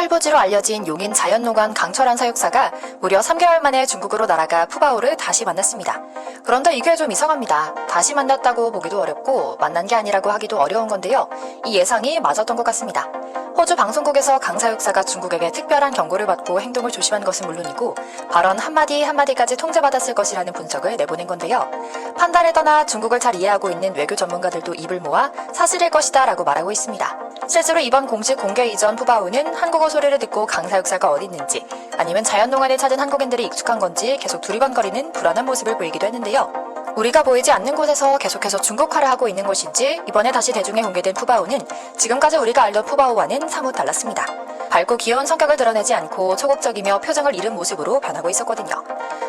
할부지로 알려진 용인 자연농원 강철한 사육사가 무려 3개월 만에 중국으로 날아가 푸바오를 다시 만났습니다. 그런데 이게 좀 이상합니다. 다시 만났다고 보기도 어렵고 만난 게 아니라고 하기도 어려운 건데요. 이 예상이 맞았던 것 같습니다. 호주 방송국에서 강 사육사가 중국에게 특별한 경고를 받고 행동을 조심한 것은 물론이고 발언 한마디 한마디까지 통제받았을 것이라는 분석을 내보낸 건데요. 판단을 떠나 중국을 잘 이해하고 있는 외교 전문가들도 입을 모아 사실일 것이다 라고 말하고 있습니다. 실제로 이번 공식 공개 이전 푸바오는 한국어 소리를 듣고 강 사육사가 어디 있는지 아니면 자연농원을 찾은 한국인들이 익숙한 건지 계속 두리번거리는 불안한 모습을 보이기도 했는데요. 우리가 보이지 않는 곳에서 계속해서 중국화를 하고 있는 것인지 이번에 다시 대중에 공개된 푸바오는 지금까지 우리가 알던 푸바오와는 사뭇 달랐습니다. 밝고 귀여운 성격을 드러내지 않고 소극적이며 표정을 잃은 모습으로 변하고 있었거든요.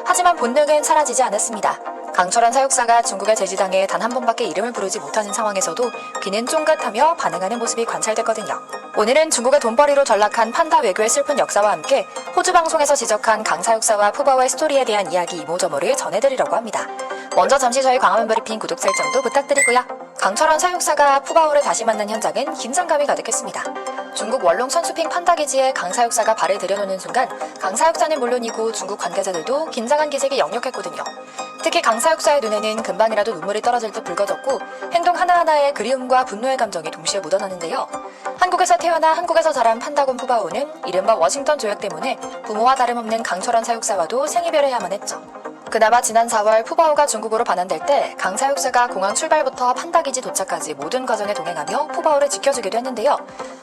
하지만 본능은 사라지지 않았습니다. 강철한 사육사가 중국의 제지당에 단 한 번밖에 이름을 부르지 못하는 상황에서도 귀는 쫑긋하며 반응하는 모습이 관찰됐거든요. 오늘은 중국의 돈벌이로 전락한 판다 외교의 슬픈 역사와 함께 호주 방송에서 지적한 강 사육사와 푸바오의 스토리에 대한 이야기 이모저모를 전해드리려고 합니다. 먼저 잠시 저희 광화문 브리핑 구독 설정도 부탁드리고요. 강철한 사육사가 푸바오를 다시 만난 현장은 긴장감이 가득했습니다. 중국 월롱 선수핑 판다 기지에 강 사육사가 발을 들여놓는 순간 강 사육사는 물론이고 중국 관계자들도 긴장한 기색이 역력했거든요. 특히 강 사육사의 눈에는 금방이라도 눈물이 떨어질 듯 붉어졌고 행동 하나하나에 그리움과 분노의 감정이 동시에 묻어나는데요. 한국에서 태어나 한국에서 자란 판다곰 푸바오는 이른바 워싱턴 조약 때문에 부모와 다름없는 강철한 사육사와도 생이별해야만 했죠. 그나마 지난 4월 푸바오가 중국으로 반환될 때 강 사육사가 공항 출발부터 판다기지 도착까지 모든 과정에 동행하며 푸바오를 지켜주기도 했는데요.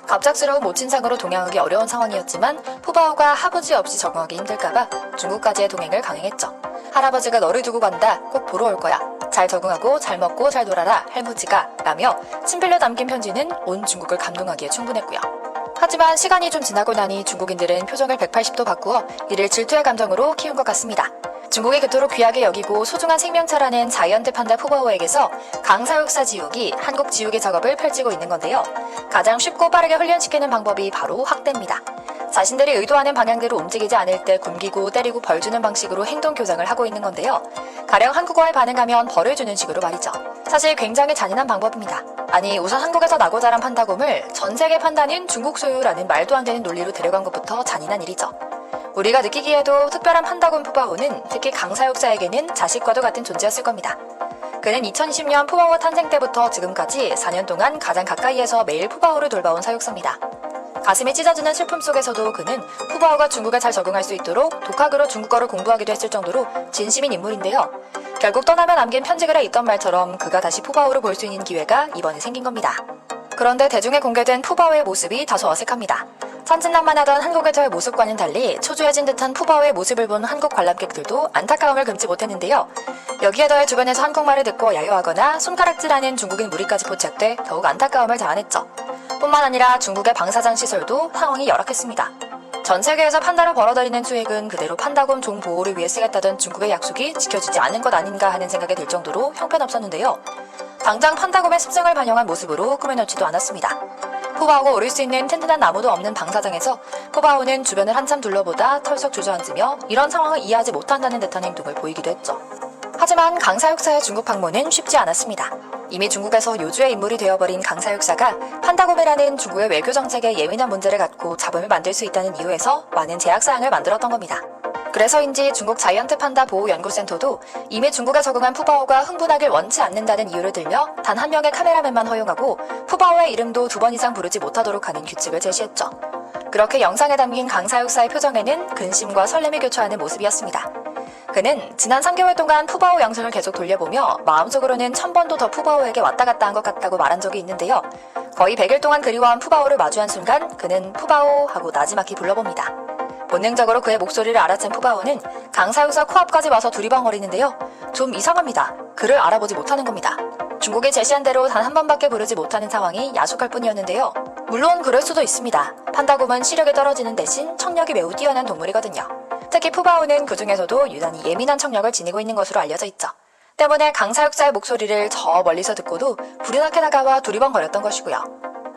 갑작스러운 모친상으로 동행하기 어려운 상황이었지만 푸바오가 하부지 없이 적응하기 힘들까봐 중국까지의 동행을 강행했죠. 할아버지가 너를 두고 간다. 꼭 보러 올 거야. 잘 적응하고 잘 먹고 잘 놀아라. 할부지가 라며 친필로 담긴 편지는 온 중국을 감동하기에 충분했고요. 하지만 시간이 좀 지나고 나니 중국인들은 표정을 180도 바꾸어 이를 질투의 감정으로 키운 것 같습니다. 중국이 그토록 귀하게 여기고 소중한 생명체라는 자이언트 판다 푸바오에게서 강 사육사 지우기, 한국 지우기 작업을 펼치고 있는 건데요. 가장 쉽고 빠르게 훈련시키는 방법이 바로 학대입니다. 자신들이 의도하는 방향대로 움직이지 않을 때 굶기고 때리고 벌 주는 방식으로 행동 교정을 하고 있는 건데요. 가령 한국어에 반응하면 벌을 주는 식으로 말이죠. 사실 굉장히 잔인한 방법입니다. 아니 우선 한국에서 나고 자란 판다곰을 전 세계 판다는 중국 소유라는 말도 안 되는 논리로 데려간 것부터 잔인한 일이죠. 우리가 느끼기에도 특별한 판다곰 푸바오는 특히 강 사육사에게는 자식과도 같은 존재였을 겁니다. 그는 2020년 푸바오 탄생 때부터 지금까지 4년 동안 가장 가까이에서 매일 푸바오를 돌봐온 사육사입니다. 가슴이 찢어지는 슬픔 속에서도 그는 푸바오가 중국에 잘 적응할 수 있도록 독학으로 중국어를 공부하기도 했을 정도로 진심인 인물인데요. 결국 떠나며 남긴 편지글에 있던 말처럼 그가 다시 푸바오를 볼 수 있는 기회가 이번에 생긴 겁니다. 그런데 대중에 공개된 푸바오의 모습이 다소 어색합니다. 천진난만하던 한국에서의 모습과는 달리 초조해진 듯한 푸바오의 모습을 본 한국 관람객들도 안타까움을 금치 못했는데요. 여기에 더해 주변에서 한국말을 듣고 야유하거나 손가락질하는 중국인 무리까지 포착돼 더욱 안타까움을 자아냈죠. 뿐만 아니라 중국의 방사장 시설도 상황이 열악했습니다. 전 세계에서 판다를 벌어들이는 수익은 그대로 판다곰 종 보호를 위해 쓰겠다던 중국의 약속이 지켜지지 않은 것 아닌가 하는 생각이 들 정도로 형편없었는데요. 당장 판다곰의 습성을 반영한 모습으로 꾸며놓지도 않았습니다. 푸바오가 오를 수 있는 튼튼한 나무도 없는 방사장에서 푸바오는 주변을 한참 둘러보다 털썩 주저앉으며 이런 상황을 이해하지 못한다는 듯한 행동을 보이기도 했죠. 하지만 강 사육사의 중국 방문은 쉽지 않았습니다. 이미 중국에서 요주의 인물이 되어버린 강 사육사가 판다곰이라는 중국의 외교 정책에 예민한 문제를 갖고 잡음을 만들 수 있다는 이유에서 많은 제약사항을 만들었던 겁니다. 그래서인지 중국 자이언트 판다 보호연구센터도 이미 중국에 적응한 푸바오가 흥분하길 원치 않는다는 이유를 들며 단 한 명의 카메라맨만 허용하고 푸바오의 이름도 2번 이상 부르지 못하도록 하는 규칙을 제시했죠. 그렇게 영상에 담긴 강 사육사의 표정에는 근심과 설렘이 교차하는 모습이었습니다. 그는 지난 3개월 동안 푸바오 영상을 계속 돌려보며 마음속으로는 1000번도 더 푸바오에게 왔다 갔다 한 것 같다고 말한 적이 있는데요. 거의 100일 동안 그리워한 푸바오를 마주한 순간 그는 푸바오 하고 나지막히 불러봅니다. 본능적으로 그의 목소리를 알아챈 푸바오는 강 사육사 코앞까지 와서 두리번거리는데요. 좀 이상합니다. 그를 알아보지 못하는 겁니다. 중국이 제시한 대로 단 한 번밖에 부르지 못하는 상황이 야속할 뿐이었는데요. 물론 그럴 수도 있습니다. 판다곰은 시력이 떨어지는 대신 청력이 매우 뛰어난 동물이거든요. 특히 푸바오는 그 중에서도 유난히 예민한 청력을 지니고 있는 것으로 알려져 있죠. 때문에 강 사육사의 목소리를 저 멀리서 듣고도 불이나게 다가와 두리번거렸던 것이고요.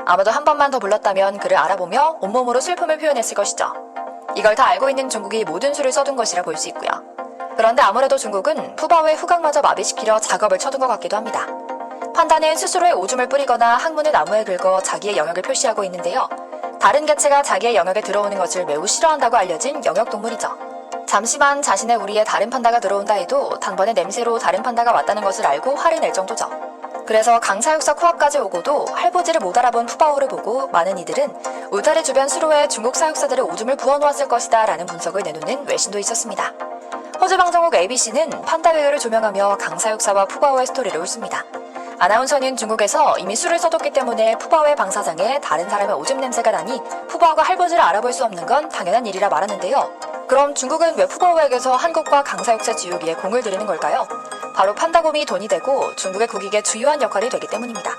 아마도 한 번만 더 불렀다면 그를 알아보며 온몸으로 슬픔을 표현했을 것이죠. 이걸 다 알고 있는 중국이 모든 수를 써둔 것이라 볼 수 있고요. 그런데 아무래도 중국은 푸바오의 후각마저 마비시키려 작업을 쳐둔 것 같기도 합니다. 판다는 스스로의 오줌을 뿌리거나 항문을 나무에 긁어 자기의 영역을 표시하고 있는데요. 다른 개체가 자기의 영역에 들어오는 것을 매우 싫어한다고 알려진 영역동물이죠. 잠시만 자신의 우리에 다른 판다가 들어온다 해도 단번에 냄새로 다른 판다가 왔다는 것을 알고 화를 낼 정도죠. 그래서 강사육사 코앞까지 오고도 할보지를 못 알아본 푸바오를 보고 많은 이들은 울타리 주변 수로에 중국 사육사들의 오줌을 부어놓았을 것이다 라는 분석을 내놓는 외신도 있었습니다. 호주 방송국 ABC는 판다 외유를 조명하며 강사육사와 푸바오의 스토리를 옳습니다. 아나운서는 중국에서 이미 술을 써뒀기 때문에 푸바오의 방사장에 다른 사람의 오줌 냄새가 나니 푸바오가 할보지를 알아볼 수 없는 건 당연한 일이라 말하는데요. 그럼 중국은 왜 푸바오에게서 한국과 강사육사 지우기에 공을 들이는 걸까요? 바로 판다곰이 돈이 되고 중국의 국익에 주요한 역할이 되기 때문입니다.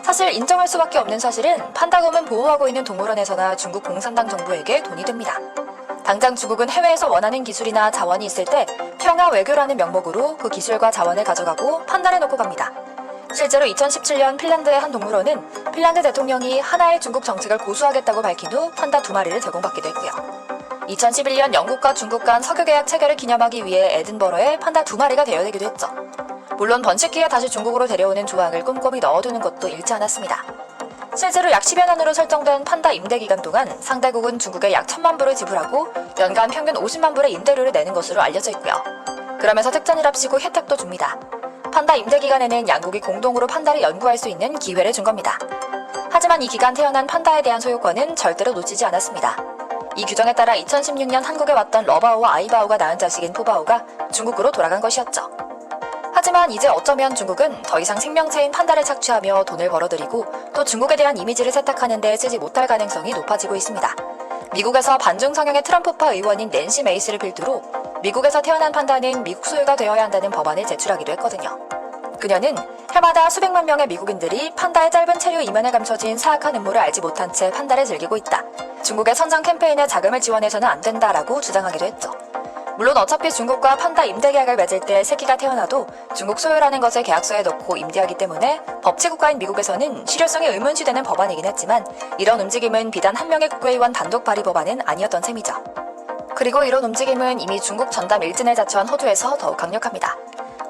사실 인정할 수밖에 없는 사실은 판다곰은 보호하고 있는 동물원에서나 중국 공산당 정부에게 돈이 됩니다. 당장 중국은 해외에서 원하는 기술이나 자원이 있을 때 평화 외교라는 명목으로 그 기술과 자원을 가져가고 판단해 놓고 갑니다. 실제로 2017년 핀란드의 한 동물원은 핀란드 대통령이 하나의 중국 정책을 고수하겠다고 밝힌 후 판다 2마리를 제공받기도 했고요. 2011년 영국과 중국 간 석유계약 체결을 기념하기 위해 에든버러에 판다 2마리가 대여되기도 했죠. 물론 번식기에 다시 중국으로 데려오는 조항을 꼼꼼히 넣어두는 것도 잃지 않았습니다. 실제로 약 10여 년으로 설정된 판다 임대 기간 동안 상대국은 중국에 약 1,000만 불을 지불하고 연간 평균 50만 불의 임대료를 내는 것으로 알려져 있고요. 그러면서 특전이랍시고 혜택도 줍니다. 판다 임대 기간에는 양국이 공동으로 판다를 연구할 수 있는 기회를 준 겁니다. 하지만 이 기간 태어난 판다에 대한 소유권은 절대로 놓치지 않았습니다. 이 규정에 따라 2016년 한국에 왔던 러바오와 아이바오가 낳은 자식인 푸바오가 중국으로 돌아간 것이었죠. 하지만 이제 어쩌면 중국은 더 이상 생명체인 판다를 착취하며 돈을 벌어들이고 또 중국에 대한 이미지를 세탁하는 데 쓰지 못할 가능성이 높아지고 있습니다. 미국에서 반중 성향의 트럼프파 의원인 낸시 메이스를 필두로 미국에서 태어난 판다는 미국 소유가 되어야 한다는 법안을 제출하기도 했거든요. 그녀는 해마다 수백만 명의 미국인들이 판다의 짧은 체류 이면에 감춰진 사악한 음모를 알지 못한 채 판다를 즐기고 있다. 중국의 선전 캠페인에 자금을 지원해서는 안 된다라고 주장하기도 했죠. 물론 어차피 중국과 판다 임대 계약을 맺을 때 새끼가 태어나도 중국 소유라는 것을 계약서에 넣고 임대하기 때문에 법치국가인 미국에서는 실효성이 의문시되는 법안이긴 했지만 이런 움직임은 비단 한 명의 국회의원 단독 발의 법안은 아니었던 셈이죠. 그리고 이런 움직임은 이미 중국 전담 일진을 자처한 호주에서 더욱 강력합니다.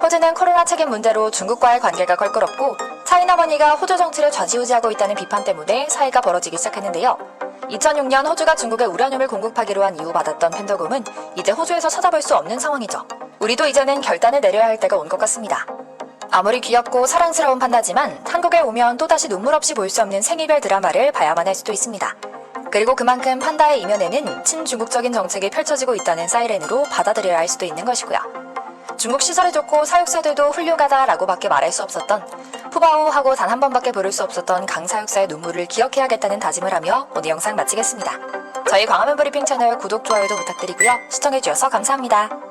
호주는 코로나 책임 문제로 중국과의 관계가 껄끄럽고 차이나머니가 호주 정치를 좌지우지하고 있다는 비판 때문에 사이가 벌어지기 시작했는데요. 2006년 호주가 중국에 우라늄을 공급하기로 한 이후 받았던 펜더곰은 이제 호주에서 찾아볼 수 없는 상황이죠. 우리도 이제는 결단을 내려야 할 때가 온 것 같습니다. 아무리 귀엽고 사랑스러운 판다지만 한국에 오면 또다시 눈물 없이 볼 수 없는 생이별 드라마를 봐야만 할 수도 있습니다. 그리고 그만큼 판다의 이면에는 친중국적인 정책이 펼쳐지고 있다는 사이렌으로 받아들여야 할 수도 있는 것이고요. 중국 시설이 좋고 사육사들도 훌륭하다라고 밖에 말할 수 없었던 푸바오 하고 단 한 번밖에 부를 수 없었던 강사육사의 눈물을 기억해야겠다는 다짐을 하며 오늘 영상 마치겠습니다. 저희 광화문 브리핑 채널 구독, 좋아요도 부탁드리고요. 시청해주셔서 감사합니다.